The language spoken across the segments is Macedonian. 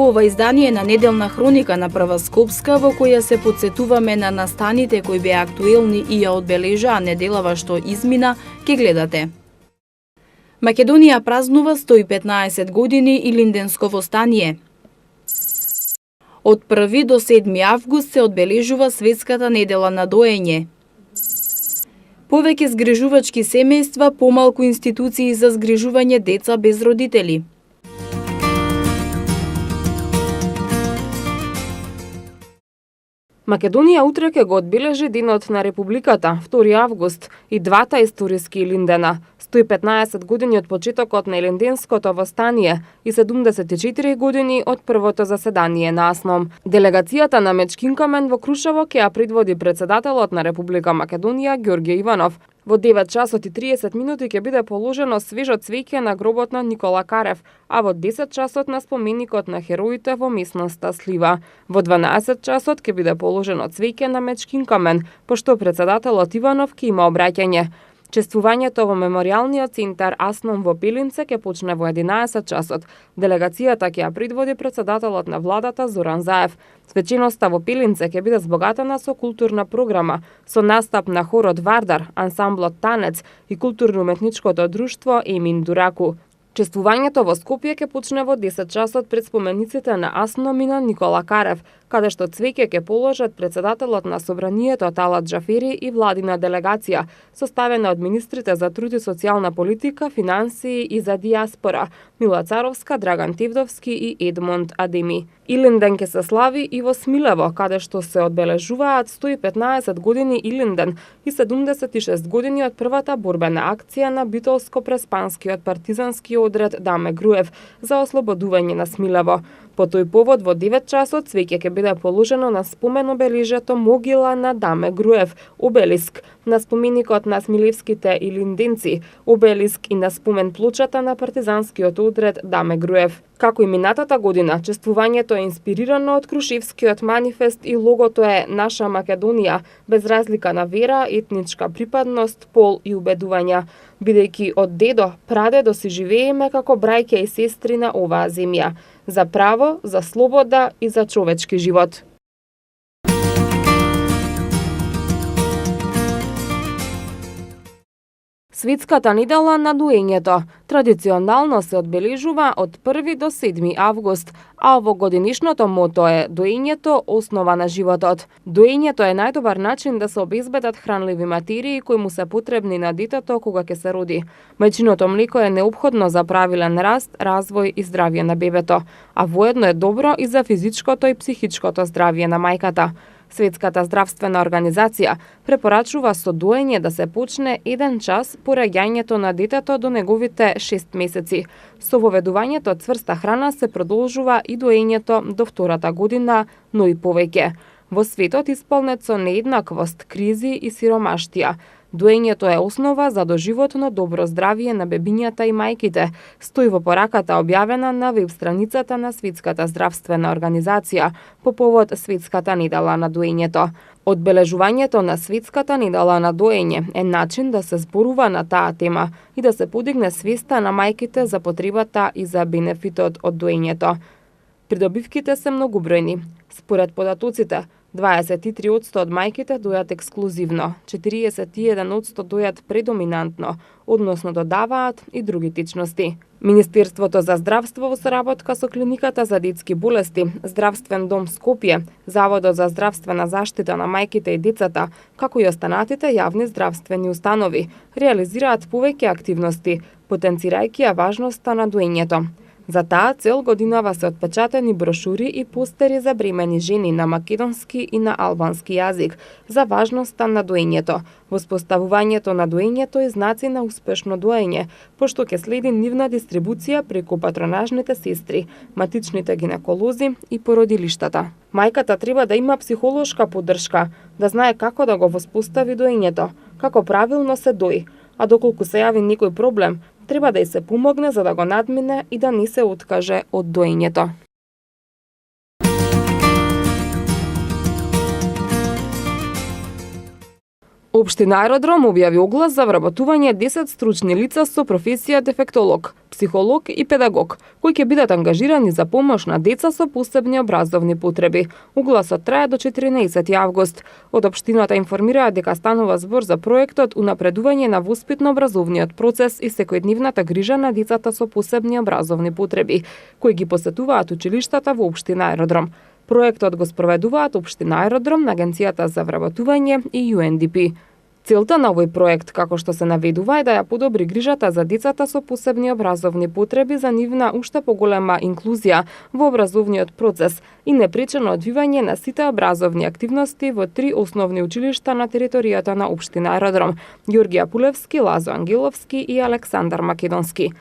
Во ова издание на Неделна хроника на Прва Скопска, во која се подсетуваме на настаните кои беа актуелни и ја одбележаа неделава што измина, ке гледате. Македонија празнува 115 години Илинденско востание. Од 1 до 7 август се одбележува Светската недела на доење. Повеќе згрижувачки семејства, помалку институции за згрижување деца без родители. Македонија утре ќе го одбележи Денот на Републиката, 2 август, и двата историски Илиндена. 115 години од почетокот на Илинденското востание и 74 години од првото заседание на АСНОМ. Делегацијата на Мечкин Камен во Крушево ќе ја предводи председателот на Република Македонија Ѓорѓе Иванов. Во 9 часот и 30 минути ќе биде положено свежо цвеќе на гробот на Никола Карев, а во 10 часот на споменикот на хероите во местноста Слива. Во 12 часот ќе биде положено цвеќе на Мечкин Камен, пошто председателот Иванов ќе има обраќање. Чествувањето во меморијалниот центар АСНОМ во Пилинце ќе почне во 11 часот. Делегацијата ќе ја предводи председателот на владата Зоран Заев. Свеченоста во Пилинце ќе биде збогатена со културна програма, со настап на хорот Вардар, ансамблот Танец и културно-уметничкото друштво Емин Дураку. Чествувањето во Скопје ќе почне во 10 часот пред спомениците на АСНОМ и на Никола Карев, каде што цвеќе ќе положат председателот на Собранието Талат Джафери и владина делегација, составена од министрите за труд и социјална политика, финансии и за диаспора, Мила Царовска, Драган Тевдовски и Едмонд Адеми. Илинден ќе се слави и во Смилево, каде што се одбележуваат 115 години Илинден и 76 години од првата борбена акција на битолско-преспанскиот партизански одред Даме Груев за ослободување на Смилево. По тој повод во 9 часот цвеќе ќе биде положено на спомен обележето могила на Даме Груев, обелиск, на споменикот на смилевските илинденци, обелиск и на спомен плочата на партизанскиот одред Даме Груев. Како и минатата година, чествувањето е инспирирано од Крушевскиот манифест и логото е Наша Македонија, без разлика на вера, етничка припадност, пол и убедувања, бидејќи од дедо, прадедо си живееме како браќа и сестри на оваа земја, за право, за слобода и за човечки живот. Светската недела на доењето традиционално се одбележува од 1 до 7 август, а овогодинишното мото е доењето основа на животот. Доењето е најдобар начин да се обезбедат хранливи материи кои му се потребни на детето кога ќе се роди. Мајчиното млеко е неопходно за правилен раст, развој и здравје на бебето, а воедно е добро и за физичкото и психичкото здравје на мајката. Светската здравствена организација препорачува со доење да се почне 1 час по раѓањето на детето до неговите 6 месеци. Со воведувањето цврста храна се продолжува и доењето до 2-та година, но и повеќе. Во светот исполнет со нееднаквост, кризи и сиромаштија, доењето е основа за доживотно добро здравје на бебињата и мајките, стои во пораката објавена на веб страницата на Светската здравствена организација по повод Светската недела на доењето. Одбележувањето на Светската недела на доење е начин да се зборува на таа тема и да се подигне свеста на мајките за потребата и за бенефитот од доењето. Придобивките се многобројни. Според податоците, 23% од мајките дојат ексклузивно, 41% дојат предоминантно, односно додаваат и други течности. Министерството за здравство во соработка со Клиниката за детски болести, Здравствен дом Скопје, Заводот за здравствена заштита на мајките и децата, како и останатите јавни здравствени установи, реализираат повеќе активности, потенцирајќи ја важноста на доењето. За таа цел годинава се отпечатени брошури и постери за бремени жени на македонски и на албански јазик за важноста на доењето, воспоставувањето на доењето и знаци на успешно доење, пошто ќе следи нивна дистрибуција преку патронажните сестри, матичните гинеколози и породилиштата. Мајката треба да има психолошка поддршка, да знае како да го воспостави доењето, како правилно се дои, а доколку се јави некој проблем, треба да ѝ се помогне за да го надмине и да не се откаже од доењето. Општина Аеродром објави оглас за вработување 10 стручни лица со професија дефектолог, психолог и педагог, кои ќе бидат ангажирани за помош на деца со посебни образовни потреби. Огласот трае до 14 август. Од општината информираа дека станува збор за проектот Унапредување на воспитно-образовниот процес и секојдневната грижа на децата со посебни образовни потреби, кои ги посетуваат училиштата во општина Аеродром. Проектот го спроведуваат општина Аеродром, Агенцијата за вработување и UNDP. Целта на овој проект, како што се наведува, е да ја подобри грижата за децата со посебни образовни потреби за нивна уште поголема инклузија во образовниот процес и непречено одвивање на сите образовни активности во 3 основни училишта на територијата на општина Аеродром: Ѓорѓија Пулевски, Лазо Ангеловски и Александар Македонски.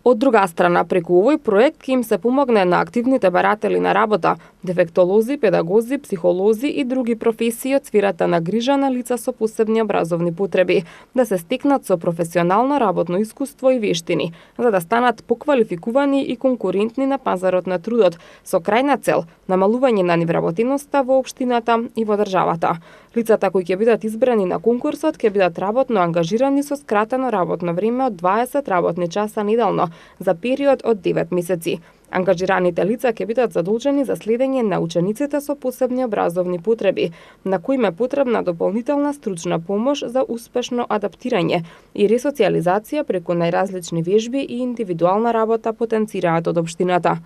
Од друга страна, преку овој проект ќе им се помогне на активните баратели на работа, дефектолози, педагози, психолози и други професии од сферата на грижа на лица со посебни образовни потреби, да се стекнат со професионално работно искуство и вештини, за да станат поквалификувани и конкурентни на пазарот на трудот, со крајна цел намалување на невработеноста во општината и во државата. Лицата кои ќе бидат избрани на конкурсот ќе бидат работно ангажирани со скратено работно време од 20 работни часа неделно за период од 9 месеци. Ангажираните лица ќе бидат задолжени за следење на учениците со посебни образовни потреби, на кои им е потребна дополнителна стручна помош за успешно адаптирање и ресоциализација преку најразлични вежби и индивидуална работа, потенцираат од општината.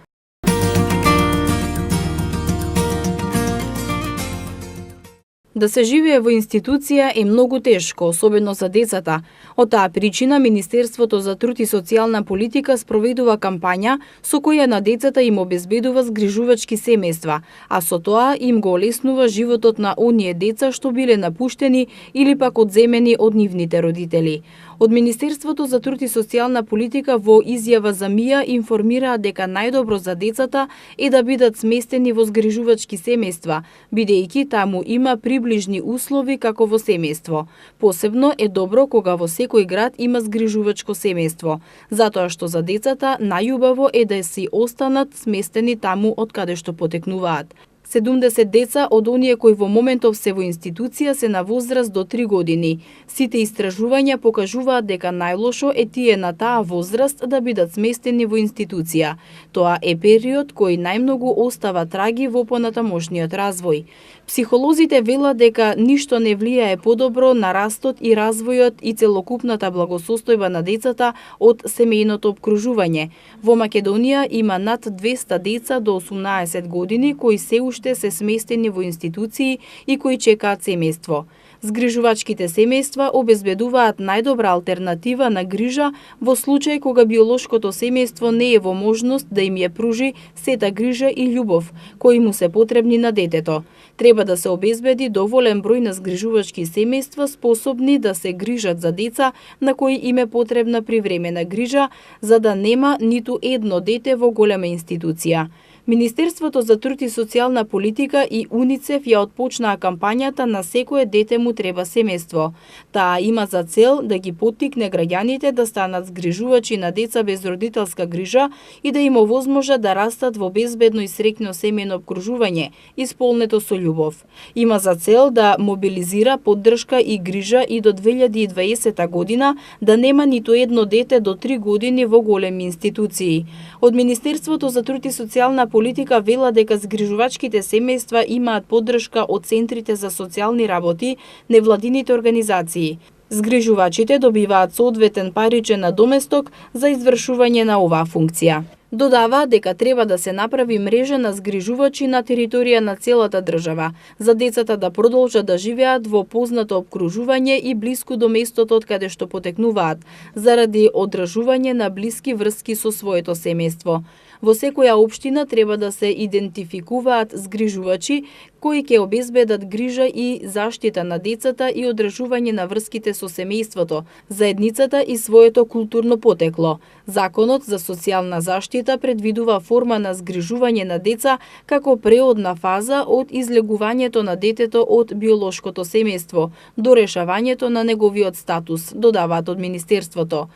Да се живее во институција е многу тешко, особено за децата. Од таа причина Министерството за труд и социјална политика спроведува кампања со која на децата им обезбедува згрижувачки семејства, а со тоа им го олеснува животот на оние деца што биле напуштени или пак одземени од нивните родители. Од Министерството за труд и социјална политика во изјава за МИА информираат дека најдобро за децата е да бидат сместени во згрижувачки семејства, бидејќи таму има приближни услови како во семејство. Посебно е добро кога во секој град има згрижувачко семејство, затоа што за децата најубаво е да си останат сместени таму од каде што потекнуваат. 70 деца од оние кои во моментов се во институција се на возраст до 3 години. Сите истражувања покажуваат дека најлошо е тие на таа возраст да бидат сместени во институција. Тоа е период кој најмногу остава траги во понатамошниот развој. Психолозите велат дека ништо не влијае подобро на растот и развојот и целокупната благосостојба на децата од семејното опкружување. Во Македонија има над 200 деца до 18 години кои се уште се сместени во институции и кои чекаат семејство. Згрижувачките семејства обезбедуваат најдобра алтернатива на грижа во случај кога биолошкото семејство не е во можност да им ја пружи сета грижа и љубов кои му се потребни на детето. Треба да се обезбеди доволен број на згрижувачки семејства способни да се грижат за деца на кои им е потребна привремена грижа, за да нема ниту едно дете во голема институција. Министерството за труд и социјална политика и УНИЦЕФ ја отпочнаа кампањата На секое дете му треба семејство. Таа има за цел да ги поттикне граѓаните да станат згрижувачи на деца без родителска грижа и да им овозможат да растат во безбедно и среќно семејно опкружување, исполнето со љубов. Има за цел да мобилизира поддршка и грижа и до 2020 година да нема ниту едно дете до 3 години во големи институции. Од Министерството за труд и социјална политика вела дека згрижувачките семејства имаат поддршка од центрите за социјални работи, невладините организации. Згрижувачите добиваат соодветен паричен надоместок за извршување на оваа функција. Додава дека треба да се направи мрежа на згрижувачи на територија на целата држава, за децата да продолжат да живеат во познато опкружување и блиску до местото од каде што потекнуваат, заради одржување на блиски врски со своето семејство. Во секоја општина треба да се идентификуваат згрижувачи кои ќе обезбедат грижа и заштита на децата и одржување на врските со семејството, заедницата и своето културно потекло. Законот за социјална заштита предвидува форма на згрижување на деца како преодна фаза од излегувањето на детето од биолошкото семејство до решавањето на неговиот статус, додаваат од Министерството.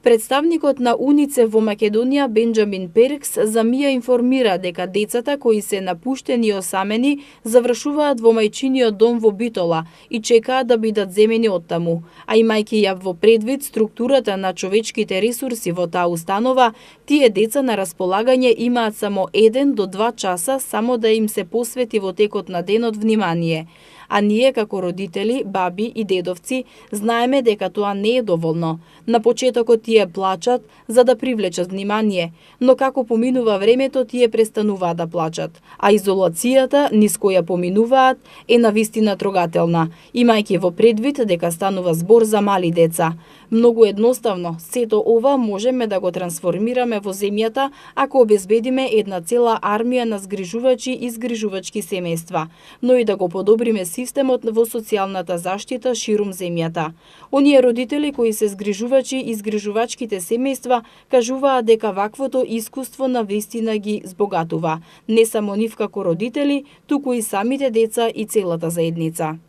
Представникот на УНИЦЕФ во Македонија Бенџамин Перкс за МИА информира дека децата кои се напуштени и осамени завршуваат во мајчиниот дом во Битола и чекаат да бидат земени оттаму, а имајќи ја во предвид структурата на човечките ресурси во таа установа, тие деца на располагање имаат само 1 до 2 часа само да им се посвети во текот на денот внимание. А ние како родители, баби и дедовци знаеме дека тоа не е доволно. На почетокот тие плачат за да привлечат внимание, но како поминува времето тие престануваат да плачат, а изолацијата низ која поминуваат е навистина трогателна, имајќи во предвид дека станува збор за мали деца. Многу едноставно, сето ова можеме да го трансформираме во земјата ако обезбедиме една цела армија на згрижувачи и згрижувачки семејства, но и да го подобриме системот во социјалната заштита ширум земјата. Оние родители кои се згрижувачи и згрижувачките семејства кажуваат дека ваквото искуство на вистина ги збогатува, не само нив како родители, туку и самите деца и целата заедница.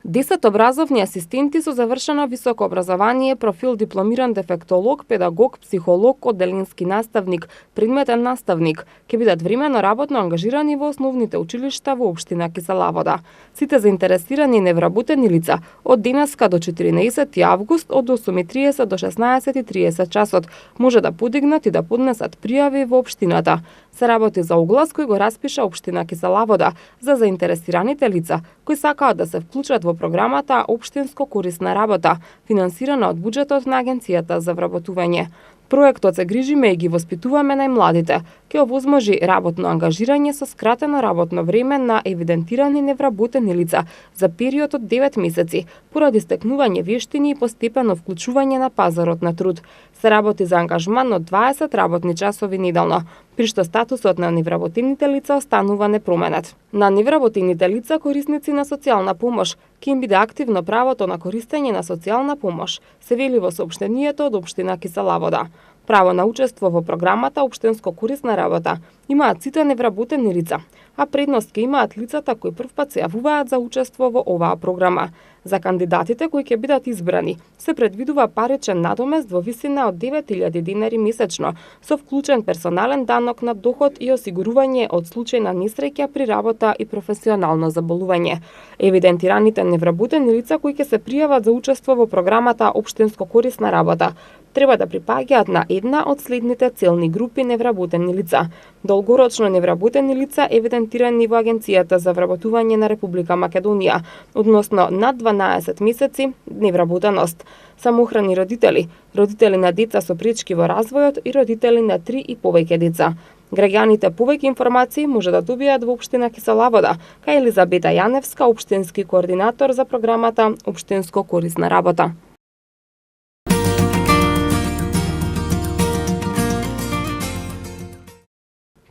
10 образовни асистенти со завршено високо образование, профил дипломиран дефектолог, педагог, психолог, одделенски наставник, предметен наставник, ќе бидат временно работно ангажирани во основните училишта во општина Киселавода. Сите заинтересирани невработени лица од денеска до 14 август од 8:30 до 16:30 часот може да подигнат и да поднесат пријави во општината. Се работи за оглас кој го распиша општина Киселавода за заинтересираните лица кои сакаат да се вклучат во програмата Општинско корисна работа, финансирана од буџетот на Агенцијата за вработување. Проектот се грижиме и ги воспитуваме најмладите, ќе овозможи работно ангажирање со скратено работно време на евидентирани невработени лица за период од 9 месеци, поради стекнување вештини и постепено вклучување на пазарот на труд. Се работи за ангажман од 20 работни часови неделно, при што статусот на невработените лица останува непроменет. На невработените лица корисници на социјална помош ќе им биде активно правото на користење на социјална помош, се вели во соопштението од општина Киселавода. Право на учество во програмата Општинско корисна работа имаат сите невработени лица, а предност ќе имаат лицата кои првпат се јавуваат за учество во оваа програма. За кандидатите кои ќе бидат избрани се предвидува паричен надомест во висина од 9000 денари месечно, со вклучен персонален данок на доход и осигурување од случај на несреќа при работа и професионално заболување. Евидентираните невработени лица кои ќе се пријават за учество во програмата Општинско корисна работа треба да припаѓаат на една од следните целни групи невработени лица: долгорочно невработени лица евидентирани во Агенцијата за вработување на Република Македонија, односно над 12 месеци невработеност, самоохрани родители, родители на деца со пречки во развојот и родители на 3 и повеќе деца. Граѓаните повеќе информации може да добијат во општина Киселавода, кај Елизабета Јаневска, општински координатор за програмата Општинско корисна работа.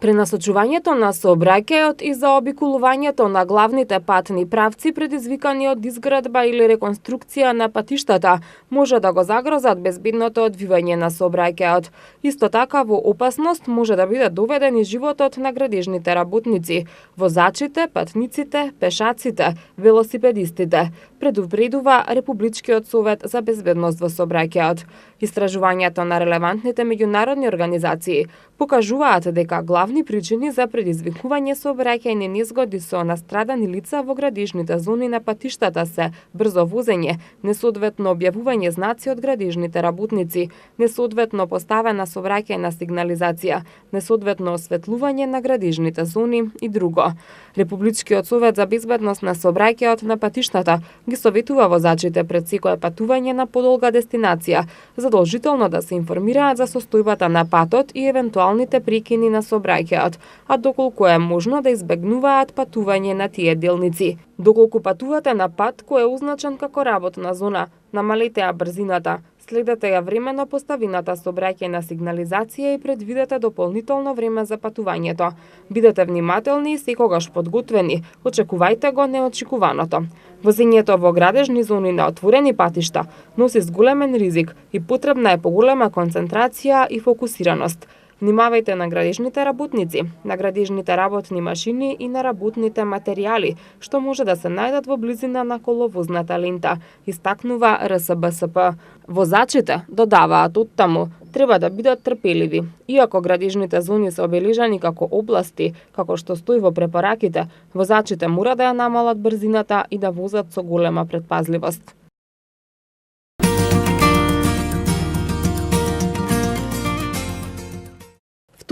Пренасочувањето на сообраќајот и заобиколувањето на главните патни правци предизвикани од изградба или реконструкција на патиштата може да го загрозат безбедното одвивање на сообраќајот. Исто така во опасност може да биде доведен и животот на градежните работници, возачите, патниците, пешаците, велосипедистите, предупредува Републичкиот совет за безбедност во сообраќајот. Истражувањето на релевантните меѓународни организации покажуваат дека главни причини за предизвикување сообраќајни незгоди со настрадани лица во градежните зони на патиштата се брзо возење, несоодветно објавување знаци од градежните работници, несоодветно поставена сообраќајна сигнализација, несоодветно осветлување на градежните зони и друго. Републичкиот совет за безбедност на сообраќајот на патиштата ги советува возачите пред секое патување на подолга дестинација задолжително да се информираат за состојбата на патот и евентуалните прекини на сообраќајот, а доколку е можно да избегнуваат патување на тие делници. Доколку патувате на пат кој е означен како работна зона, намалете ја брзината, следете ја времено поставената сообраќајна сигнализација и предвидете дополнително време за патувањето. Бидете внимателни и секогаш подготвени, очекувајте го неочекуваното. Возењето во градежни зони на отворени патишта носи зголемен ризик и потребна е поголема концентрација и фокусираност. Внимавајте на градежните работници, на градежните работни машини и на работните материјали, што може да се најдат во близина на коловозната лента, истакнува РСБСП. Возачите, додаваат оттаму, треба да бидат трпеливи. Иако градежните зони се обележани како области, како што стои во препораките, возачите мора да ја намалат брзината и да возат со голема предпазливост.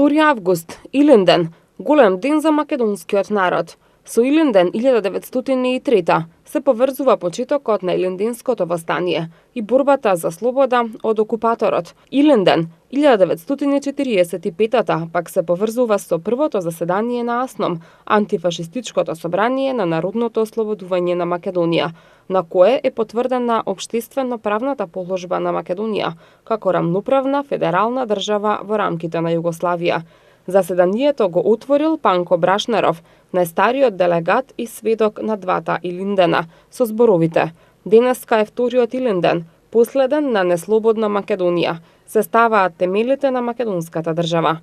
2 август, Илинден, голем ден за македонскиот народ. Со Илинден 1903 се поврзува почетокот на Илинденското востание и борбата за слобода од окупаторот. Илинден 1945 пак се поврзува со првото заседание на АСНОМ, антифашистичкото собрание на Народното ослободување на Македонија, на кое е потврдена општествено-правната положба на Македонија како рамноправна федерална држава во рамките на Југославија. Заседанието го отворил Панко Брашнеров, најстариот делегат и сведок на двата Илиндена, со зборовите: "Денеска е вториот Илинден, последен на неслободна Македонија. Се ставаат темелите на македонската држава."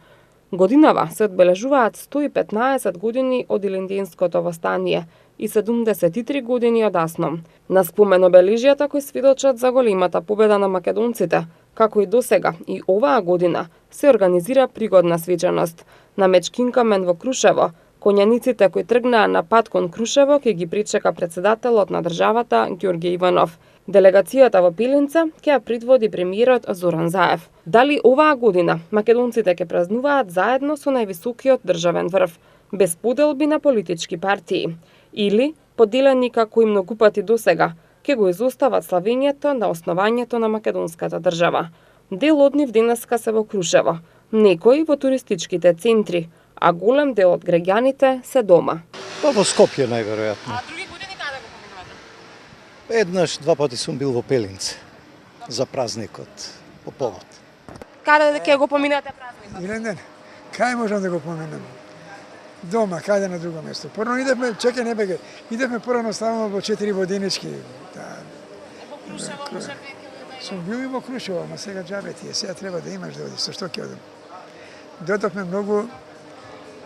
Годинава се одбележуваат 115 години од Илинденското востание и 73 години од АСНОМ. На спомен обележјата кои сведочат за големата победа на македонците, како и досега и оваа година, се организира пригодна свечаност. На Мечкинкамен во Крушево, конјаниците кои тргнаа на пат кон Крушево ќе ги причека председателот на државата Ѓорѓе Иванов. Делегацијата во Пилинце ќе ја предводи премиерот Зоран Заев. Дали оваа година македонците ќе празнуваат заедно со највисокиот државен врв, без поделби на политички партии, или, поделени како и многу пати досега, ќе го изостават славењето на основањето на македонската држава. Дел од нив денеска се во Крушево, некои во туристичките центри, а голем дел од граѓаните се дома. Па во Скопје најверојатно. А други години каде го поминувате? Еднаш, два пати сум бил во Пелинце за празникот, по повод. Каде ќе го поминате празникот? Илинден, кај можам да го поминам? Дома, каде на друго место. Порано идевме, чекај не беге, идевме порано ставаме во 4 воденички. Да. Во Крушево можете Сум бил и во Крушево, ама сега џабе ти е, сега треба да имаш да одиш, со што ќе одам? Додовме многу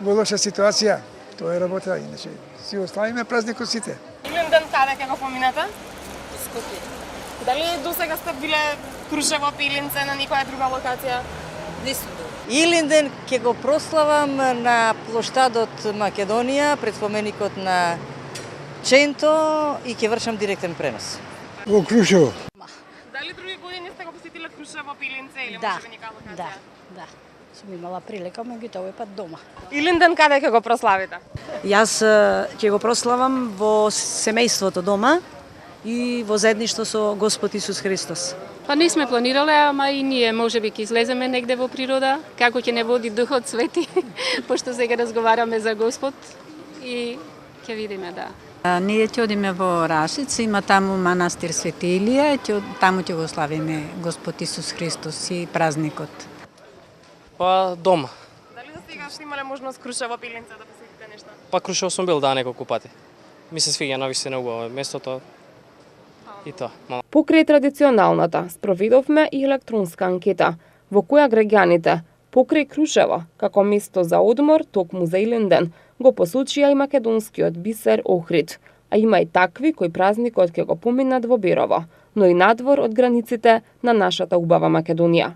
во лоша ситуација, тоа е работа, иначе си оставиме празникот сите. Илинден каде ќе го поминате? Скопје. Дали досега сте биле Крушево, Пилинце, на никоја друга локација? Илинден ќе го прославам на плоштадот Македонија, пред споменикот на Ченто и ќе вршам директен пренос. Во Крушево. Дали други години сте го посетиле Крушево, Пилинце или Да, може би нека локација? да. Сум имала прилика, меѓутоа овој пат дома. Илинден каде ќе го прославите? Јас ќе го прославам во семејството дома и во заедништво со Господ Исус Христос. Па не сме планирале, ама и ние можеби ќе излеземе негде во природа, како ќе не води Духот Свети, пошто сега разговараме за Господ и ќе видиме, да. Ние ќе одиме во Рашиц, има таму манастир Свети Илија, таму ќе го славиме Господ Исус Христос и празникот. Па дома. Дали до сега сте имале можност Крушево, Пилинце да посетите нешто? Па Крушево сум бил неколку пати. Ми се свиѓа навистина убаво местото и тоа. Покрај традиционалната, спроведовме и електронска анкета, во која граѓаните, покрај Крушево, како место за одмор, токму за Илинден, го посочија и македонскиот бисер Охрид, а има и такви кои празникот ќе го поминат во Берово, но и надвор од границите на нашата убава Македонија.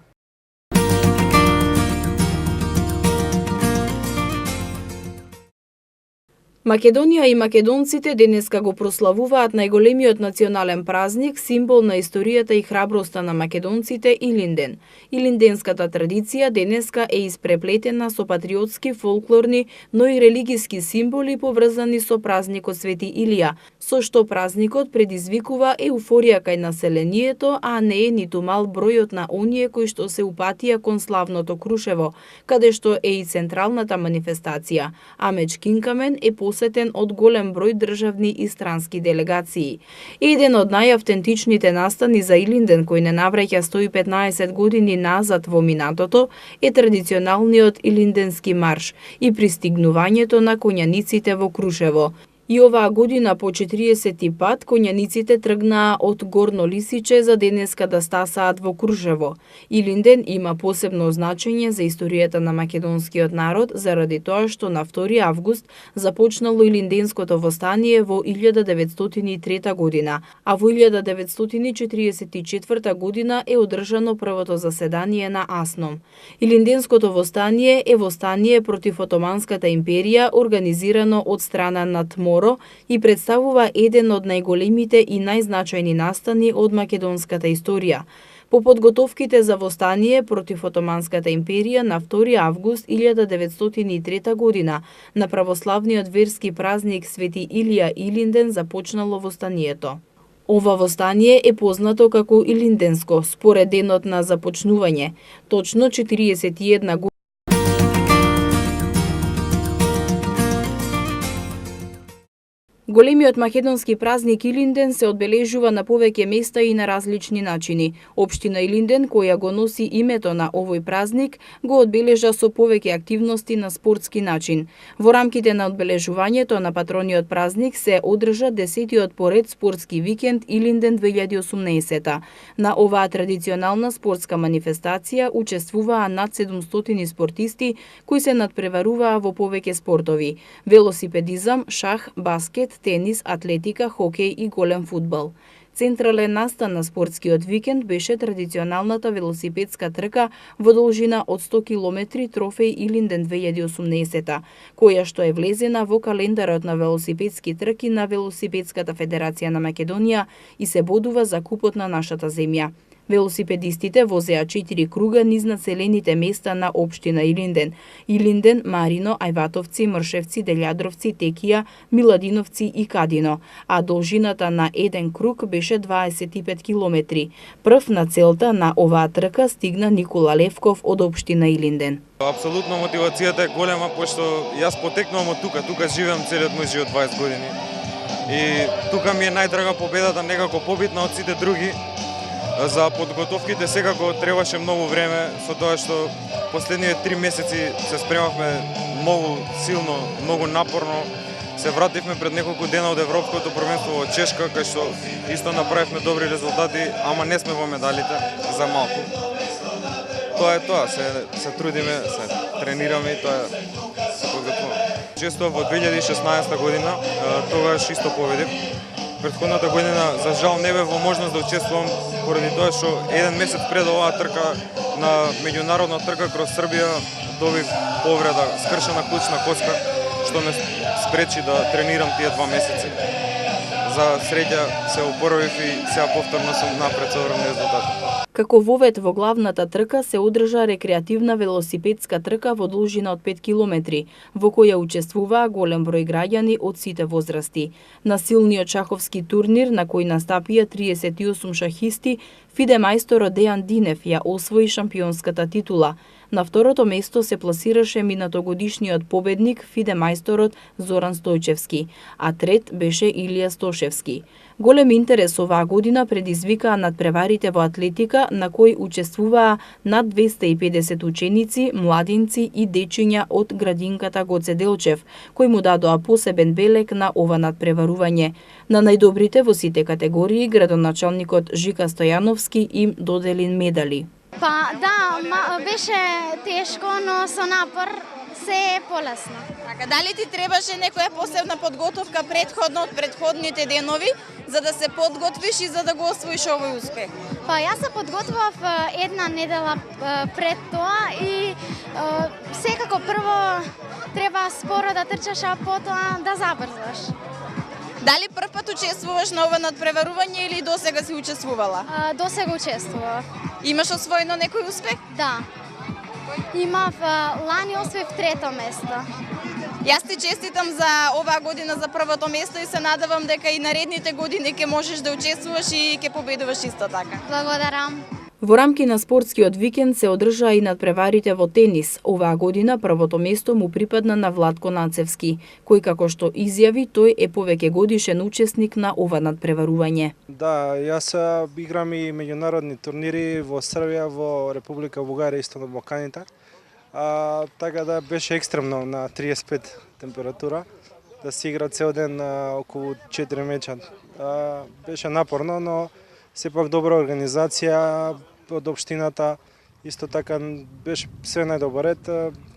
Македонија и македонците денеска го прославуваат најголемиот национален празник, символ на историјата и храброста на македонците Илинден. Илинденската традиција денеска е испреплетена со патриотски, фолклорни, но и религиски символи поврзани со празникот Свети Илија, со што празникот предизвикува еуфорија кај населението, а не е ниту мал бројот на оние кои што се упатија кон славното Крушево, каде што е и централната манифестација, а Мечкинкамен е посетен од голем број државни и странски делегации. Еден од најавтентичните настани за Илинден, кој не навраќа 115 години назад во минатото, е традиционалниот Илинденски марш и пристигнувањето на конјаниците во Крушево. И оваа година по 40-ти пат конјаниците тргнаа од Горно Лисиче за денеска да стасаат во Кружево. Илинден има посебно значење за историјата на македонскиот народ заради тоа што на 2 август започнало Илинденското востание во 1903 година, а во 1944 година е одржано првото заседание на АСНОМ. Илинденското востание е востание против Отоманската империја организирано од страна на Тмор и представува еден од најголемите и најзначајни настани од македонската историја. По подготовките за востание против Отоманската империја на 2 август 1903 година на православниот верски празник Свети Илија Илинден започнало востанието. Ова востание е познато како Илинденско, според денот на започнување, точно 41 година. Големиот македонски празник Илинден се одбележува на повеќе места и на различни начини. Општина Илинден, која го носи името на овој празник, го одбележа со повеќе активности на спортски начин. Во рамките на одбележувањето на патрониот празник се одржа 10-тиот поред спортски викенд Илинден 2018. На оваа традиционална спортска манифестација учествуваа над 700 спортисти кои се надпреваруваа во повеќе спортови: велосипедизам, шах, баскет, тенис, атлетика, хокеј и голем фудбал. Централен настан на спортскиот викенд беше традиционалната велосипедска трка во должина од 100 километри Трофеј Илинден 2018, која што е влезена во календарот на велосипедски трки на Велосипедската федерација на Македонија и се бодува за купот на нашата земја. Велосипедистите возеа 4 круга низ населените места на општина Илинден: Илинден, Марино, Ајватовци, Мршевци, Делјадровци, Текија, Миладиновци и Кадино, а должината на еден круг беше 25 километри. Прв на целта на оваа трка стигна Никола Левков од општина Илинден. Апсолутно мотивацијата е голема, пошто јас потекнувам од тука живеам целиот мој живот 20 години. И тука ми е најдрага победата, некако побитна од сите други. За подготовките секако требаше многу време, со тоа што последниве 3 месеци се спремавме многу силно, многу напорно. Се вративме пред неколку дена од Европското првенство во Чешка, кај што исто направивме добри резултати, ама не сме во медалите, за малку. Тоа е тоа, се трудиме, се тренираме и тоа се подготвуваме. Често во 2016 година, тогаш исто победив. Претходната година, за жал, не бев во можност да учествувам поради тоа што еден месец пред оваа трка на меѓународна трка кроз Србија добив повреда, скршена клучна коска, што ме спречи да тренирам тие 2 месеци. За среќа се опоравив и сега повторно сум напред со добри резултати. Како вовед во главната трка се одржа рекреативна велосипедска трка во должина од 5 километри, во која учествуваа голем број граѓани од сите возрасти. На силниот шаховски турнир, на кој настапија 38 шахисти, Фиде мајсторот Дејан Динев ја освои шампионската титула. На второто место се пласираше минатогодишниот победник Фиде мајсторот Зоран Стојчевски, а трет беше Илија Стошевски. Голем интерес оваа година предизвикаа надпреварите во атлетика, на кои учествуваа над 250 ученици, младинци и дечиња од градинката Гоце Делчев, кои му дадоа посебен белег на ова надпреварување. На најдобрите во сите категории градоначалникот Жика Стојановски им додели медали. Па да, беше тешко, но со напор се е полесно. Така, дали ти требаше некоја посебна подготовка предходно од предходните денови, за да се подготвиш и за да го освоиш овој успех? Па јас се подготвував една недела пред тоа и секако прво треба споро да трчаш, а потоа да забрзаш. Дали прв пат учествуваш на ова надпреварување или досега си учествувала? Досега учествував. Имаш освоено некој успех? Да. Имав лани освоив 3-то место. Јас ти честитам за оваа година за првото место и се надевам дека и наредните години ќе можеш да учествуваш и ќе победуваш исто така. Благодарам. Во рамки на спортскиот викенд се одржаа и надпреварите во тенис. Оваа година првото место му припадна на Владко Нацевски, кој како што изјави, тој е повеќе годишен учесник на ова надпреварување. Да, јас играм и меѓународни турнири во Србија, во Република Бугарија, исто на Балканите. Така да беше екстремно на 35 температура. да се игра цел ден околу 4 меча. Беше напорно, но сепак добра организација од општината. Исто така беше све најдобар ред,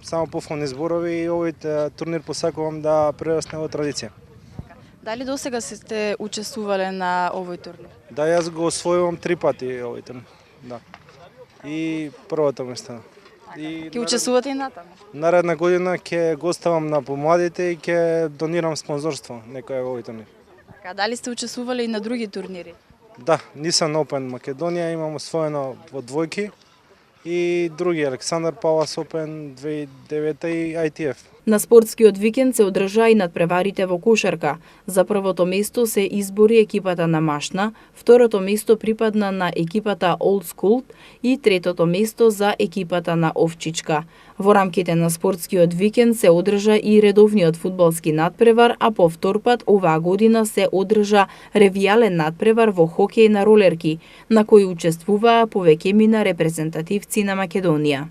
само пофални зборови и овој турнир посакувам да прерасне во традиција. Дали до сега сте учествувале на овој турнир? Да, јас го освојувам 3 пати овој турнир. Да. И првото место. Ќе учествувате и натаму? Наредна година ќе гостувам на помладите и ќе донирам спонзорство некој во овој турнир. Така, дали сте учествувале и на други турнири? Да, Nissan Open Македонија имам освоено во двојки и други Александар Палас Open 2009 и ITF. На спортскиот викенд се одржа и надпреварите во кошарка. За првото место се избори екипата на Машна, второто место припадна на екипата Old School и третото место за екипата на Овчичка. Во рамките на спортскиот викенд се одржа и редовниот фудбалски надпревар, а по втор пат оваа година се одржа ревијален надпревар во хокеј на ролерки, на кој учествуваа повеќемина репрезентативци на Македонија.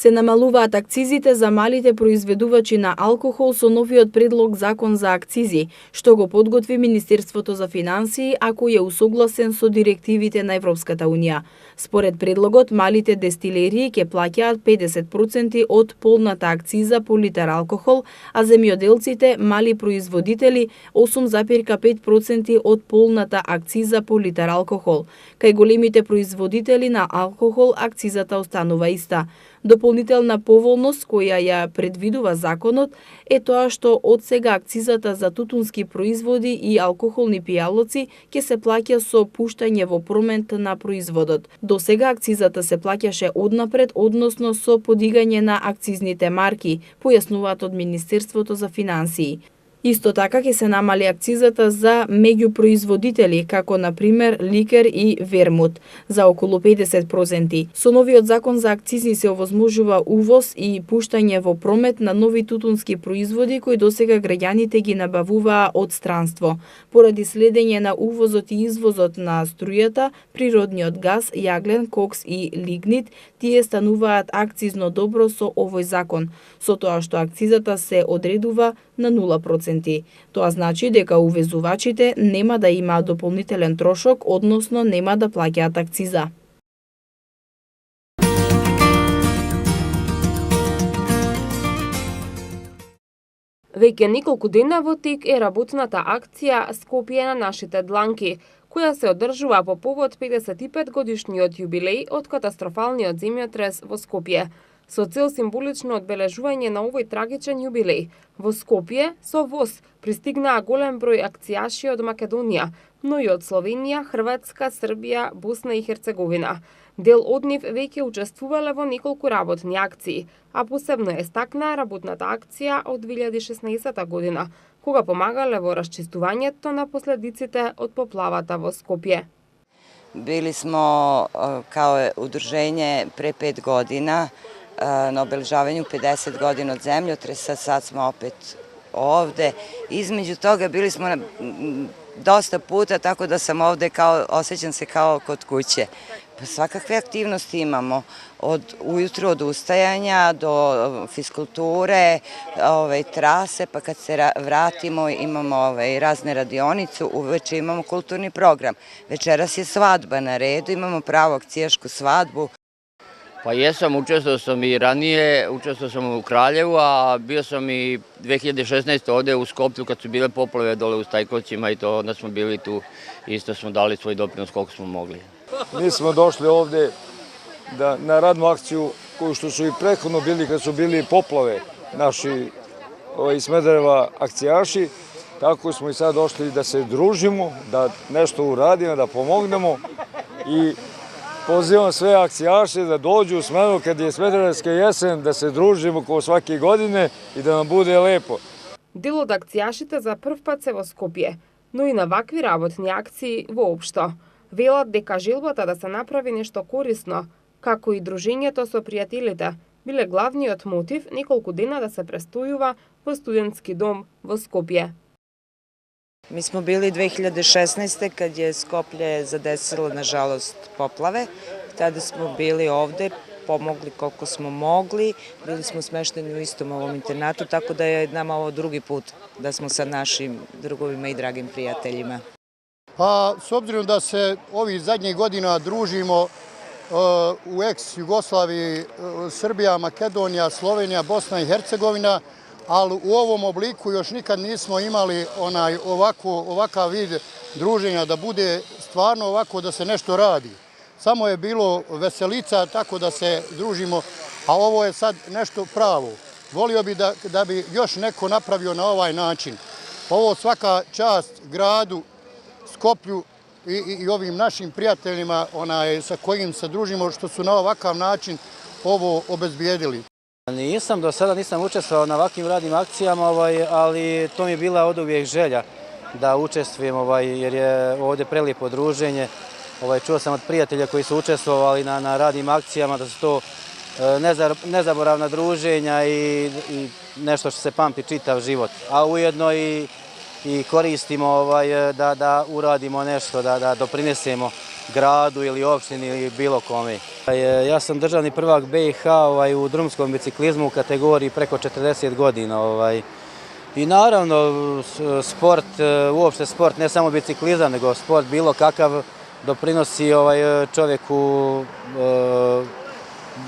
Се намалуваат акцизите за малите произведувачи на алкохол со новиот предлог закон за акцизи, што го подготви Министерството за финансии, ако е усогласен со директивите на Европската унија. Според предлогот, малите дестилерии ќе плаќаат 50% од полната акциза по литар алкохол, а земјоделците, мали производители 8,5% од полната акциза по литар алкохол. Кај големите производители на алкохол акцизата останува иста. Дополнителна поволност која ја предвидува законот е тоа што од сега акцизата за тутунски производи и алкохолни пијалоци ќе се плаќа со пуштање во промет на производот. До сега акцизата се плаќаше однапред, односно со подигање на акцизните марки, појаснуваат од Министерството за финансии. Исто така ќе се намали акцизата за меѓупроизводители, како на пример ликер и вермут, за околу 50%. Со новиот закон за акцизи се овозможува увоз и пуштање во промет на нови тутунски производи кои досега граѓаните ги набавуваа од странство. Поради следење на увозот и извозот на струјата, природниот газ, јаглен, кокс и лигнит, тие стануваат акцизно добро со овој закон, со тоа што акцизата се одредува на 0%. Тоа значи дека увезувачите нема да имаат дополнителен трошок, односно нема да плаќаат акциза. Веќе неколку дена во тек е работната акција Скопје на нашите дланки, која се одржува по повод 55 годишниот јубилеј од катастрофалниот земјотрес во Скопје. Со цел символично одбележување на овој трагичен јубилеј, во Скопје со воз пристигнаа голем број акцијаши од Македонија, но и од Словенија, Хрватска, Србија, Босна и Херцеговина. Дел од нив веќе учествувале во неколку работни акции, а посебно е стакнаа работната акција од 2016 година, кога помагале во расчистувањето на последиците од поплавата во Скопје. Били смо као удружење пре 5 година на обележавању 50 година од земљотреса, sad smo opet ovde. Između toga bili smo dosta puta, tako da sam ovde osjećam se kao kod kuće. Pa svakakve aktivnosti imamo, od ujutru od ustajanja do fiskulture, trase, pa kad se vratimo imamo razne radionice, uveče imamo kulturni program. Večeras je svadba na redu, imamo pravu akcijašku svadbu. Pa jesam, učestvovao sam i ranije, učestvovao sam u Kraljevu, a bio sam i 2016. ovde u Skoplju kad su bile poplave dole u Stajkovcima i to onda smo bili tu, isto smo dali svoj doprinos koliko smo mogli. Mi smo došli ovde na radnu akciju koju što su i prethodno bili kad su bili poplave naši iz Smedereva akcijaši, tako smo i sad došli da se družimo, da nešto uradimo, da pomognemo i pozivam sve akcijaše da dođu u Smederevo kad je Smederevska jesen, da se družimo kao svake godine i da nam bude lepo. Дел од акцијашите за прв пат се во Скопје, но и на вакви работни акции воопшто. Велат дека желбата да се направи нешто корисно, како и дружењето со пријателите, биле главниот мотив неколку дена да се престојува во студентски дом во Скопје. Mi smo bili 2016. kad je Skoplje zadesilo, nažalost, poplave. tada smo bili ovde, pomogli koliko smo mogli, bili smo smešteni u istom ovom internatu, tako da je nama ovo drugi put da smo sa našim drugovima i dragim prijateljima. Pa, s obzirom da se ovih zadnjih godina družimo u ex-Jugoslaviji, Srbija, Makedonija, Slovenija, Bosna i Hercegovina, ali u ovom obliku još nikad nismo imali ovakav vid druženja, da bude stvarno ovako da se nešto radi. Samo je bilo veselica tako da se družimo, a ovo je sad nešto pravo. Volio bi da bi još neko napravio na ovaj način. Ovo svaka čast gradu, Skoplju i ovim našim prijateljima sa kojim se družimo, što su na ovakav način ovo obezbijedili. Nisam, do sada nisam učestvovao na ovakvim radnim akcijama, ali to mi je bila oduvijek želja da učestvujem, jer je ovdje prelijepo druženje. Čuo sam od prijatelja koji su učestvovali na radnim akcijama da su to nezaboravna druženja i nešto što se pamti čitav život. A ujedno i koristimo da uradimo nešto, da doprinesemo gradu ili opštini ili bilo kome. Ja sam državni prvak BiH u drumskom biciklizmu u kategoriji preko 40 godina. I naravno, sport, uopšte sport, ne samo biciklizam, nego sport bilo kakav doprinosi čovjeku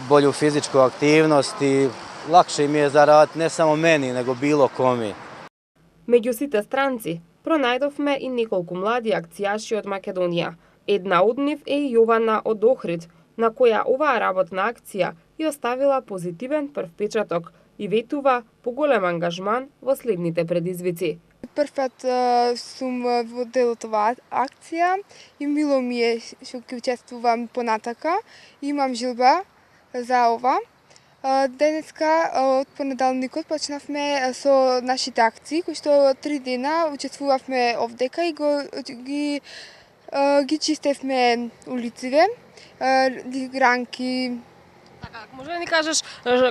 bolju fizičku aktivnost i lakše mi je zaraditi ne samo meni, nego bilo kome. Меѓу сите странци, пронајдовме и неколку млади акцијаши од Македонија. Една од нив е Јована од Охрид, на која оваа работна акција ја оставила позитивен прв печаток и ветува поголем ангажман во следните предизвици. Прв пат сум во дел од оваа акција и мило ми е што ќе учествувам понатака. Имам желба за ова. Денеска од понеделникот почнавме со нашите акции, кои што 3 дена учествувавме овдека и ги чистевме улиците, гранки. Може да ни кажеш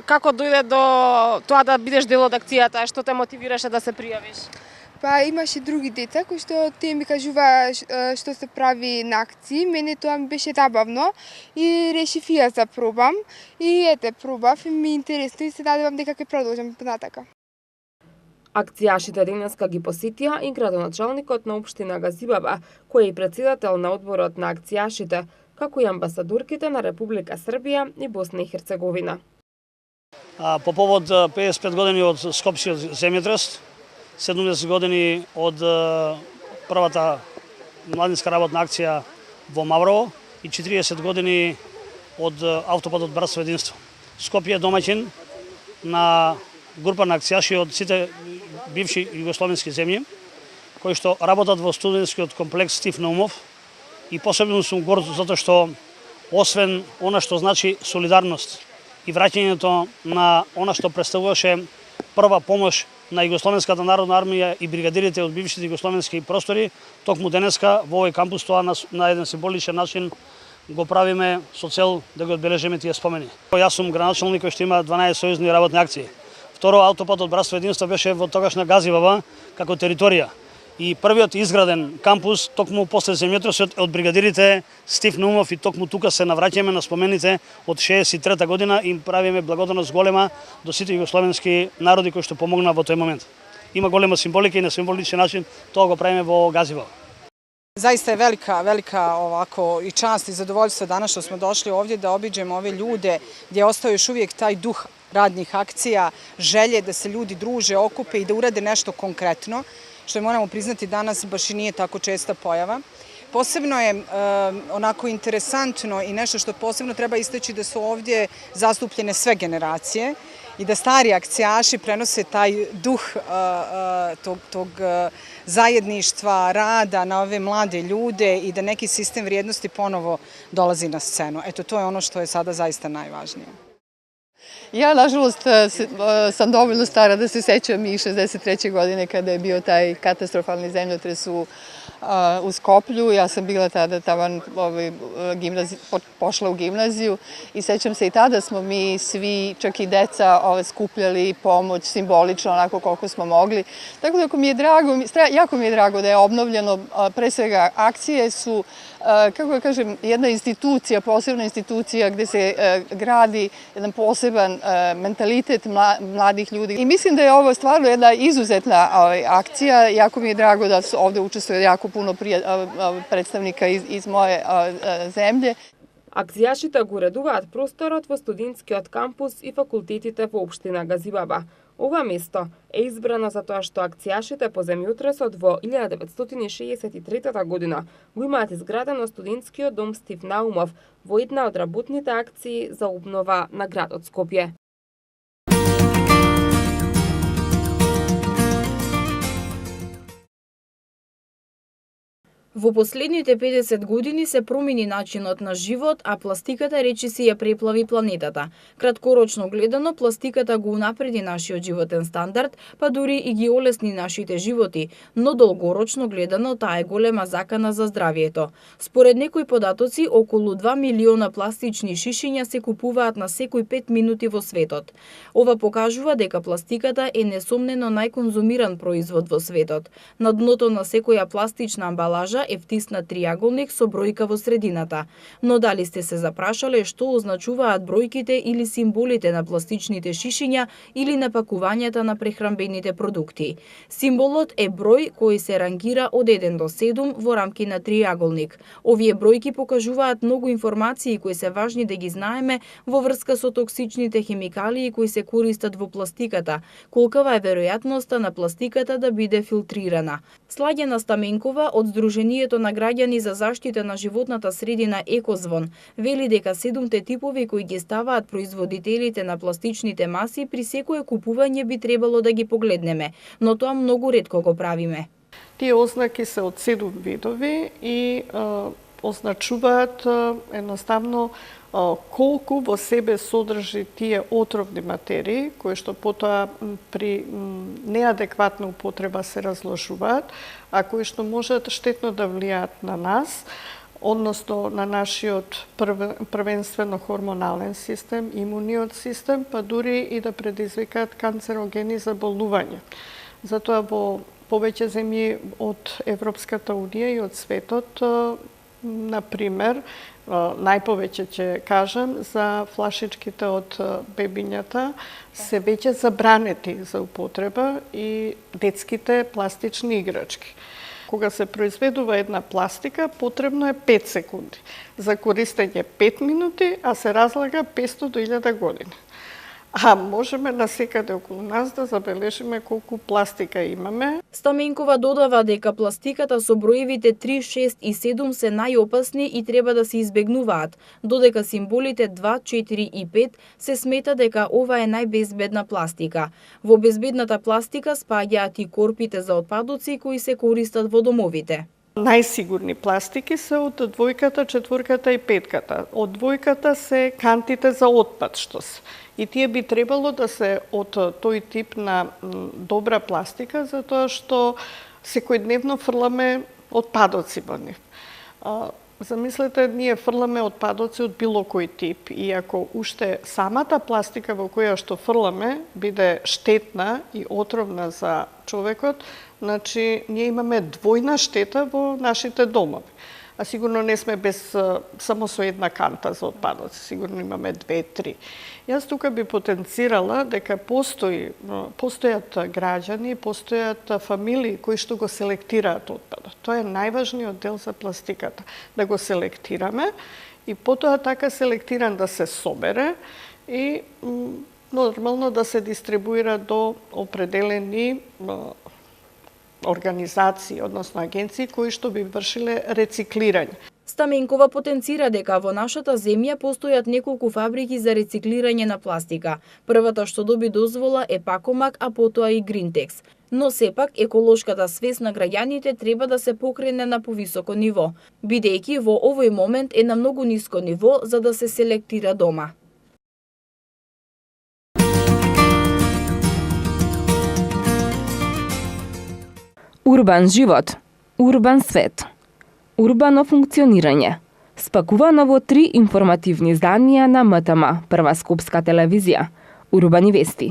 како дојде до тоа да бидеш дел од акцијата, што те мотивираше да се пријавиш? Па имаше други деца кои што тие ми кажува што се прави на акции. Мене тоа ми беше забавно и решив и јас да пробам. И пробав и ми е интересно и се надевам дека ќе продолжам понатака. Акцијашите денеска ги посетија и градоначалникот на општина Газибаба, кој е и претседател на одборот на акцијашите, како и амбасадорките на Република Србија и Босна и Херцеговина. По повод 55 години од Скопскиот земјотрес, 70 години од првата младинска работна акција во Маврово и 40 години од автопатот Братство единство. Скопје е домаќин на група на акцијаши од сите бивши југословенски земји, кои што работат во студентскиот комплекс Стив Наумов, и посебно сум горд затоа што освен она што значи солидарност и враќањето на она што представуваше прва помош на Југословенската народна армија и бригадирите од бившите југословенски простори, токму денеска во овој кампус тоа на еден символичен начин го правиме со цел да го одбележиме тие спомени. Јас сум градоначалник кој што има 12 сојузни работни акции. Второ, автопатот Братство единство беше во тогашна Газибаба како територија. И првиот изграден кампус токму после земјотресот од бригадирите Стив Наумов и токму тука се навраќаме на спомените од 63 година и правиме благодарност голема до сите југословенски народи кои што помогнаа во тој момент. Има голема символика и на символичен начин тоа го правиме во Газибаба. Zaista je velika ovako i čast i zadovoljstvo danas što smo došli ovdje da obiđemo ove ljude gdje ostao još uvijek taj duh radnih akcija, želje da se ljudi druže, okupe i da urade nešto konkretno, što moramo priznati danas baš i nije tako česta pojava. Posebno je onako interesantno i nešto što posebno treba istaći da su ovdje zastupljene sve generacije i da stari akcijaši prenose taj duh tog zajedništva, rada na ove mlade ljude i da neki sistem vrijednosti ponovo dolazi na scenu. Eto, to je ono što je sada zaista najvažnije. Ja, nažalost, sam dovoljno stara da se sećam i 63. godine kada je bio taj katastrofalni zemljotres u u Skoplju. Ja sam bila tada taman pošla u gimnaziju i sećam se i tada smo mi svi, čak i deca, skupljali pomoć simbolično onako koliko smo mogli. Tako da jako mi je drago da je obnovljeno. Pre svega akcije su, kako da kažem, jedna institucija, posebna institucija gde se gradi jedan poseban mentalitet mladih ljudi. I mislim da je ovo stvarno jedna izuzetna akcija. Jako mi je drago da ovde učestvuje jako puno predstavnika iz moje земље. Акцијашите го уредуваат просторот во студентскиот кампус и факултетите во општина Газибаба. Ова место е избрано затоа што акцијашите по земјотресот во 1963 година го имаат изградено студентскиот дом Стив Наумов во една од работните акции за обнова на градот Скопје. Во последните 50 години се промени начинот на живот, а пластиката речиси ја преплави планетата. Краткорочно гледано, пластиката го унапреди нашиот животен стандард, па дури и ги олесни нашите животи, но долгорочно гледано таа е голема закана за здравието. Според некои податоци, околу 2 милиона пластични шишиња се купуваат на секој 5 минути во светот. Ова покажува дека пластиката е несомнено најконзумиран производ во светот. На дното на секоја пластична амбалажа е втиснат триаголник со бројка во средината. Но дали сте се запрашале што означуваат бројките или символите на пластичните шишиња или на пакувањата на прехранбените продукти? Символот е број кој се рангира од 1 до 7 во рамки на триаголник. Овие бројки покажуваат многу информации кои се важни да ги знаеме во врска со токсичните хемикалии кои се користат во пластиката. Колкава е веројатноста на пластиката да биде филтрирана? Слагена Стаменкова од Сдруженијето на граѓани за заштита на животната средина Екозвон вели дека 7 типови кои ги ставаат производителите на пластичните маси при секое купување би требало да ги погледнеме, но тоа многу ретко го правиме. Тие ознаки се од 7 видови и означуваат едноставно колку во себе содржи тие отровни материи, кои што потоа при неадекватна употреба се разложуваат, а кои што можат штетно да влијаат на нас, односно на нашиот првенствено хормонален систем, имуниот систем, па дури и да предизвикаат канцерогени заболувања. Затоа во повеќе земји од Европската унија и од светот, например, најповеќе ќе кажам за флашичките од бебињата се веќе забранети за употреба и детските пластични играчки. Кога се произведува една пластика, потребно е 5 секунди. За користење 5 минути, а се разлага 500 до 1000 години. А можеме насекаде околу нас да забележиме колку пластика имаме. Стаменкова додава дека пластиката со броевите 3, 6 и 7 се најопасни и треба да се избегнуваат, додека символите 2, 4 и 5 се смета дека ова е најбезбедна пластика. Во безбедната пластика спаѓаат и корпите за отпадоци кои се користат во домовите. Најсигурни пластики се од 2, 4 и 5. Од 2 се кантите за отпад што се. И тие би требало да се од тој тип на добра пластика, затоа што секојдневно фрламе отпадоци во нив. Замислете, ние фрламе отпадоци од било кој тип и ако уште самата пластика во која што фрламе биде штетна и отровна за човекот, значи ние имаме двојна штета во нашите домови. А сигурно не сме без само со една канта за отпадоци, сигурно имаме 2-3. Јас тука би потенцирала дека постојат граѓани, постојат фамилии кои што го селектираат отпадот. Тоа е најважниот дел за пластиката, да го селектираме и потоа така селектиран да се собере и нормално да се дистрибуира до определени организации, односно агенции кои што би вршиле рециклирање. Стаменкова потенцира дека во нашата земја постојат неколку фабрики за рециклирање на пластика. Првата што доби дозвола е Пакомак, а потоа и Гринтекс. Но сепак еколошката свест на граѓаните треба да се покрене на повисоко ниво, бидејќи во овој момент е на многу ниско ниво за да се селектира дома. Урбан живот. Урбан свет. Урбано функционирање. Спакувано во 3 информативни изданија на МТМ, Прва скопска телевизија, Урбани вести.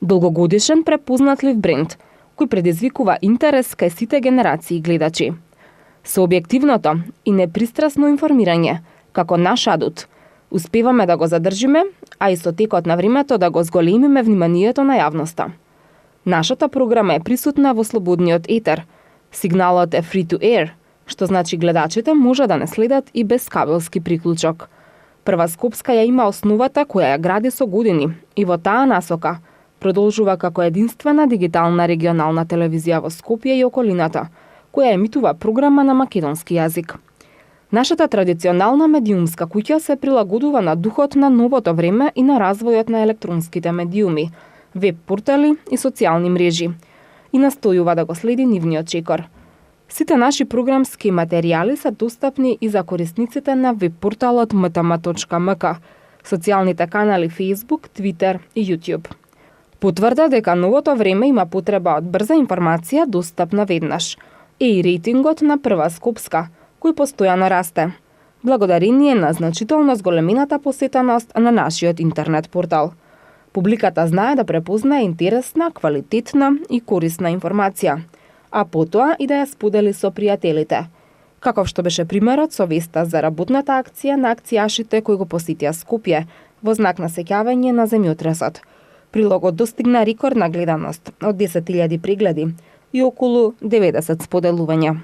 Долгогодишен препознатлив бренд, кој предизвикува интерес кај сите генерации гледачи. Со објективното и непристрасно информирање, како наш адут, успеваме да го задржиме, а и со текот на времето да го зголемиме вниманието на јавноста. Нашата програма е присутна во слободниот етер. Сигналот е free to air, што значи гледачите може да не следат и без кабелски приклучок. Прва скопска ја има основата која ја гради со години и во таа насока продолжува како единствена дигитална регионална телевизија во Скопје и околината, која емитува програма на македонски јазик. Нашата традиционална медиумска куќа се прилагодува на духот на новото време и на развојот на електронските медиуми, веб портали и социјални мрежи и настојува да го следи нивниот чекор. Сите наши програмски материјали се достапни и за корисниците на веб порталот mtm.mk, социјалните канали Facebook, Twitter и YouTube. Потврда дека новото време има потреба од брза информација достапна веднаш е и рейтингот на Прва скопска, кој постојано расте, благодарение на значително зголемената посетеност на нашиот интернет портал. Публиката знае да препознае интересна, квалитетна и корисна информација, а потоа и да ја сподели со пријателите. Каков што беше примерот со веста за работната акција на акцијашите кои го посетија Скопје во знак на сеќавање на земјотресот. Прилогот достигна рекордна гледаност од 10.000 прегледи и околу 90 споделувања.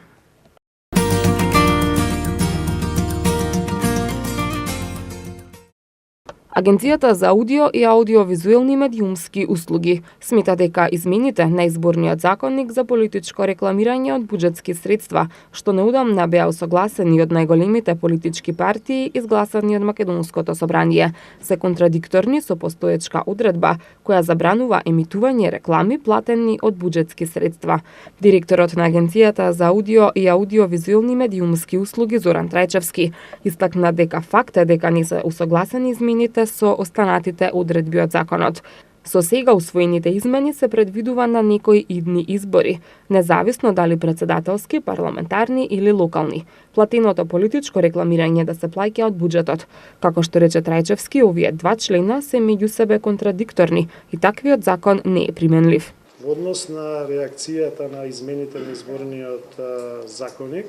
Агенцијата за аудио и аудиовизуелни медиумски услуги смета дека измените на изборниот законник за политичко рекламирање од буџетски средства, што неудамна беа усогласени од најголемите политички партии изгласани од Македонското собрание, се контрадикторни со постоечка одредба која забранува емитување реклами платени од буџетски средства. Директорот на Агенцијата за аудио и аудиовизуелни медиумски услуги Зоран Трајчевски истакна дека факт е дека не се усогласени измените со останатите одредби од законот. Со сега усвоените измени се предвидува на некои идни избори, независно дали председателски, парламентарни или локални. Платеното политичко рекламирање да се плаќа од буџетот. Како што рече Трајчевски, овие 2 члена се меѓу себе контрадикторни и таквиот закон не е применлив. Во однос на реакцијата на измените на изборниот законник,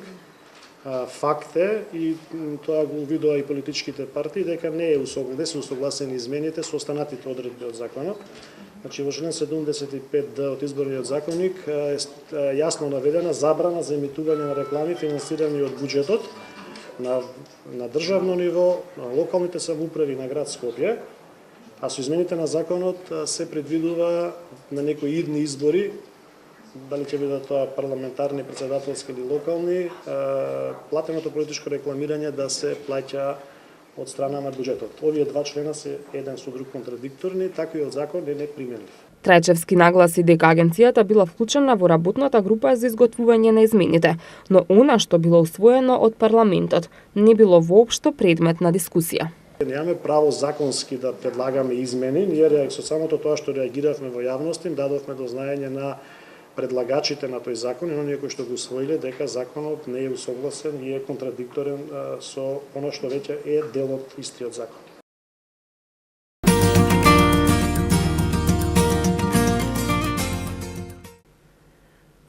факт е, и тоа го увидува и политичките партии, дека не се усогласени измените со останатите одредби од законот. Значи, во член 75д од изборниот законник е јасно наведена забрана за емитување на реклами финансирани од буџетот на државно ниво, на локалните самоуправи на град Скопје, а со измените на законот се предвидува на некои идни избори, дали ќе бидат тоа парламентарни, председателски или локални, платеното политичко рекламирање да се плаќа од страна на буџетот. Овие 2 члена се еден со друг контрадикторни, таквиот закон е неприменлив. Трајчевски нагласи дека агенцијата била вклучена во работната група за изготвување на измените, но она што било усвоено од парламентот не било воопшто предмет на дискусија. Немаме право законски да предлагаме измени, ние со самото тоа што реагиравме во јавност им дадовме до знаење на предлагачите на тој закон и оние кои што го усвоиле дека законот не е усогласен и е контрадикторен со оно што веќе е дел од истиот закон.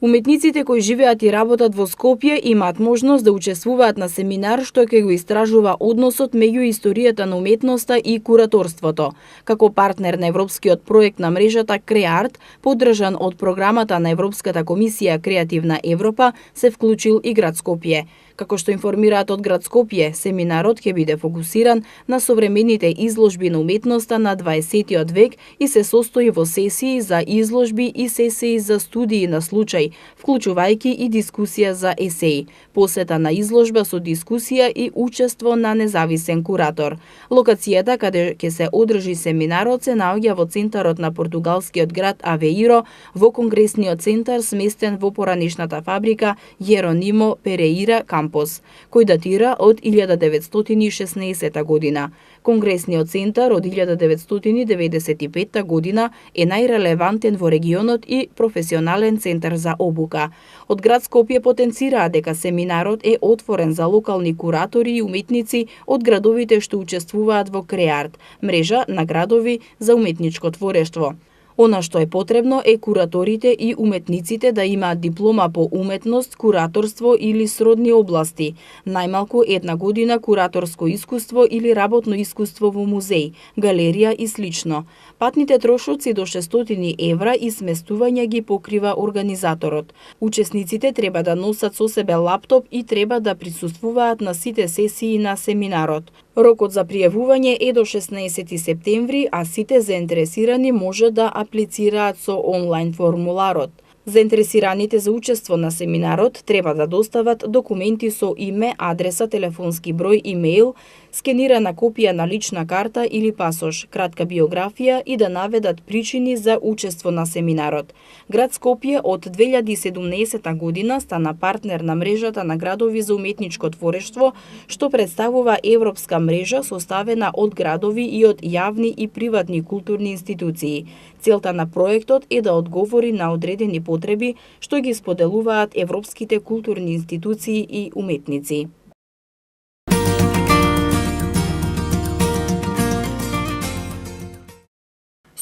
Уметниците кои живеат и работат во Скопје имаат можност да учествуваат на семинар што ќе го истражува односот меѓу историјата на уметноста и кураторството. Како партнер на европскиот проект на мрежата Креарт, поддржан од програмата на Европската комисија Креативна Европа, се вклучил и град Скопје. Како што информираат од град Скопје, семинарот ќе биде фокусиран на современите изложби на уметноста на 20 век и се состои во сесии за изложби и сесии за студии на случај, вклучувајќи и дискусија за есеи, посета на изложба со дискусија и учество на независен куратор. Локацијата каде ќе се одржи семинарот се наоѓа во центарот на португалскиот град Авеиро, во конгресниот центар сместен во поранешната фабрика Јеронимо Переира Кампус. кампус, кој датира од 1916 година. Конгресниот центар од 1995 година е најрелевантен во регионот и професионален центар за обука. Од град Скопје потенцираа дека семинарот е отворен за локални куратори и уметници од градовите што учествуваат во Креарт, мрежа на градови за уметничко творештво. Она што е потребно е кураторите и уметниците да имаат диплома по уметност, кураторство или сродни области, најмалку една година кураторско искуство или работно искуство во музеј, галерија и слично. Патните трошоци до 600 евра и сместување ги покрива организаторот. Учесниците треба да носат со себе лаптоп и треба да присуствуваат на сите сесии на семинарот. Рокот за пријавување е до 16 септември, а сите заинтересирани може да аплицираат со онлайн формуларот. Заинтересираните за учество на семинарот треба да достават документи со име, адреса, телефонски број, имејл, скенирана копија на лична карта или пасош, кратка биографија и да наведат причини за учество на семинарот. Град Скопје од 2017 година стана партнер на мрежата на градови за уметничко творештво, што представува европска мрежа составена од градови и од јавни и приватни културни институции. Целта на проектот е да одговори на одредени потреби што ги споделуваат европските културни институции и уметници.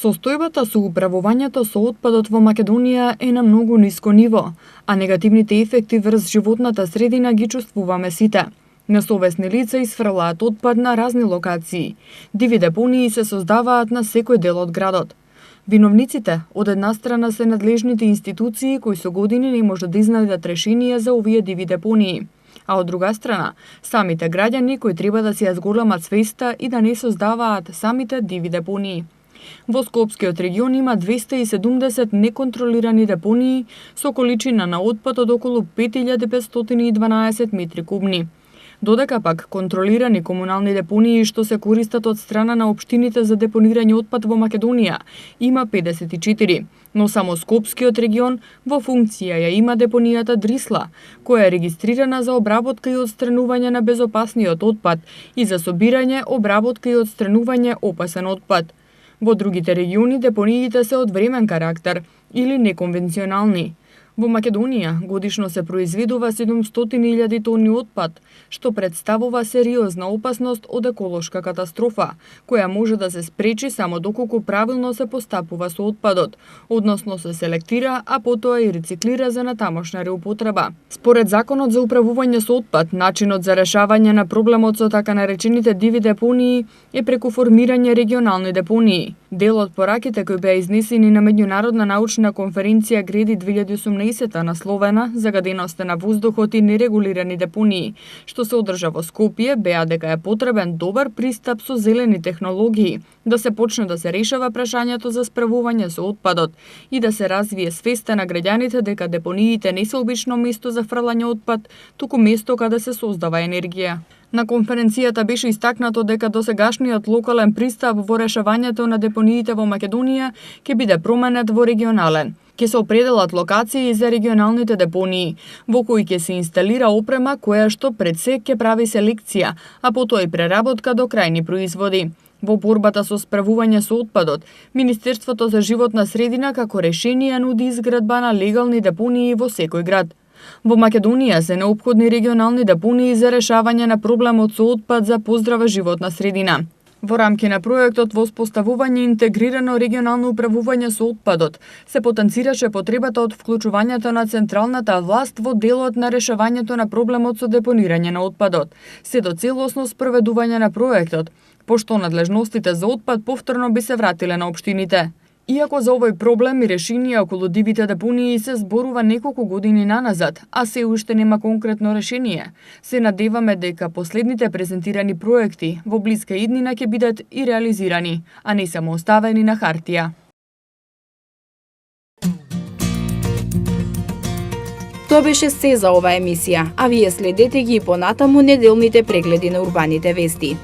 Состојбата со управувањето со отпадот во Македонија е на многу ниско ниво, а негативните ефекти врз животната средина ги чувствуваме сите. Несовесни лица изфрлаат отпад на разни локации. Диви депонии се создаваат на секој дел од градот. Виновниците од една страна се надлежните институции кои со години не можат да изнајдат решение за овие диви депонии, а од друга страна самите граѓани кои треба да си ја зголемат свеста и да не создаваат самите диви депонии. Во Скопскиот регион има 270 неконтролирани депонии со количина на отпад од околу 5512 метри кубни. Додека пак контролирани комунални депонии што се користат од страна на општините за депонирање отпад во Македонија има 54, но само Скопскиот регион во функција ја има депонијата Дрисла, која е регистрирана за обработка и отстранување на безопасниот отпад и за собирање, обработка и отстранување опасен отпад. Во другите региони депониите се од времен карактер или неконвенционални. Во Македонија годишно се произведува 700.000 тони отпад, што представува сериозна опасност од еколошка катастрофа, која може да се спречи само доколку правилно се постапува со отпадот, односно се селектира, а потоа и рециклира за натамошна реупотреба. Според Законот за управување со отпад, начинот за решавање на проблемот со така наречените диви депонии е преку формирање регионални депонии. Дел од пораките кои беа изнесени на меѓународна научна конференција Греди 2018 насловена "Загаденоста на воздухот и нерегулирани депонии", што се одржа во Скопје, беа дека е потребен добар пристап со зелени технологии, да се почне да се решава прашањето за справување со отпадот и да се развие свеста на граѓаните дека депониите не се обично место за фрлање отпад, туку место каде се создава енергија. На конференцијата беше истакнато дека досегашниот локален пристап во решавањето на депониите во Македонија ќе биде променет во регионален. Ќе се определат локации за регионалните депонии, во кои ќе се инсталира опрема која што пред се ќе прави селекција, а потоа и преработка до крајни производи. Во борбата со справување со отпадот, Министерството за животна средина како решение нуди изградба на легални депонии во секој град. Во Македонија се неопходни регионални депонии за решавање на проблемот со отпад за поздрава животна средина. Во рамки на проектот во воспоставување интегрирано регионално управување со отпадот се потенцираше потребата од вклучувањето на централната власт во делот на решавањето на проблемот со депонирање на отпадот, се до целосно спроведување на проектот, пошто надлежностите за отпад повторно би се вратиле на општините. Иако за овој проблем и решенија околу дивите депонии се зборува неколку години наназад, а се уште нема конкретно решение, се надеваме дека последните презентирани проекти во блиска иднина ќе бидат и реализирани, а не само оставени на хартија. Тоа беше се за оваа емисија, а вие следете ги и понатаму неделните прегледи на урбаните вести.